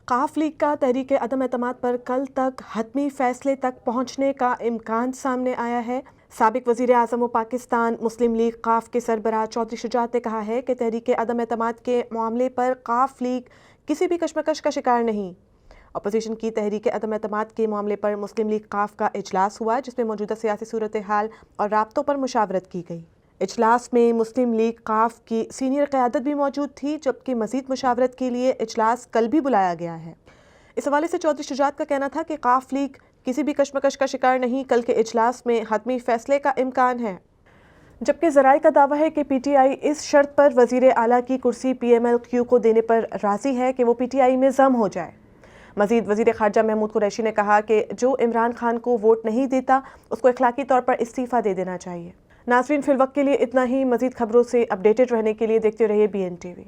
قاف لیگ کا تحریک عدم اعتماد پر کل تک حتمی فیصلے تک پہنچنے کا امکان سامنے آیا ہے۔ سابق وزیر اعظم و پاکستان مسلم لیگ قاف کے سربراہ چودھری شجاعت نے کہا ہے کہ تحریک عدم اعتماد کے معاملے پر قاف لیگ کسی بھی کشمکش کا شکار نہیں۔ اپوزیشن کی تحریک عدم اعتماد کے معاملے پر مسلم لیگ قاف کا اجلاس ہوا، جس میں موجودہ سیاسی صورتحال اور رابطوں پر مشاورت کی گئی۔ اجلاس میں مسلم لیگ قاف کی سینئر قیادت بھی موجود تھی، جبکہ مزید مشاورت کے لیے اجلاس کل بھی بلایا گیا ہے۔ اس حوالے سے چودھری شجاعت کا کہنا تھا کہ قاف لیگ کسی بھی کشمکش کا شکار نہیں، کل کے اجلاس میں حتمی فیصلے کا امکان ہے۔ جبکہ ذرائع کا دعویٰ ہے کہ پی ٹی آئی اس شرط پر وزیر اعلیٰ کی کرسی پی ایم ایل کیو کو دینے پر راضی ہے کہ وہ پی ٹی آئی میں ضم ہو جائے۔ مزید وزیر خارجہ محمود قریشی نے کہا کہ جو عمران خان کو ووٹ نہیں دیتا اس کو اخلاقی طور پر استعفیٰ دے دینا چاہیے۔ ناظرین، فی الوقت کے لیے اتنا ہی۔ مزید خبروں سے اپڈیٹڈ رہنے کے لیے دیکھتے رہیے BN TV۔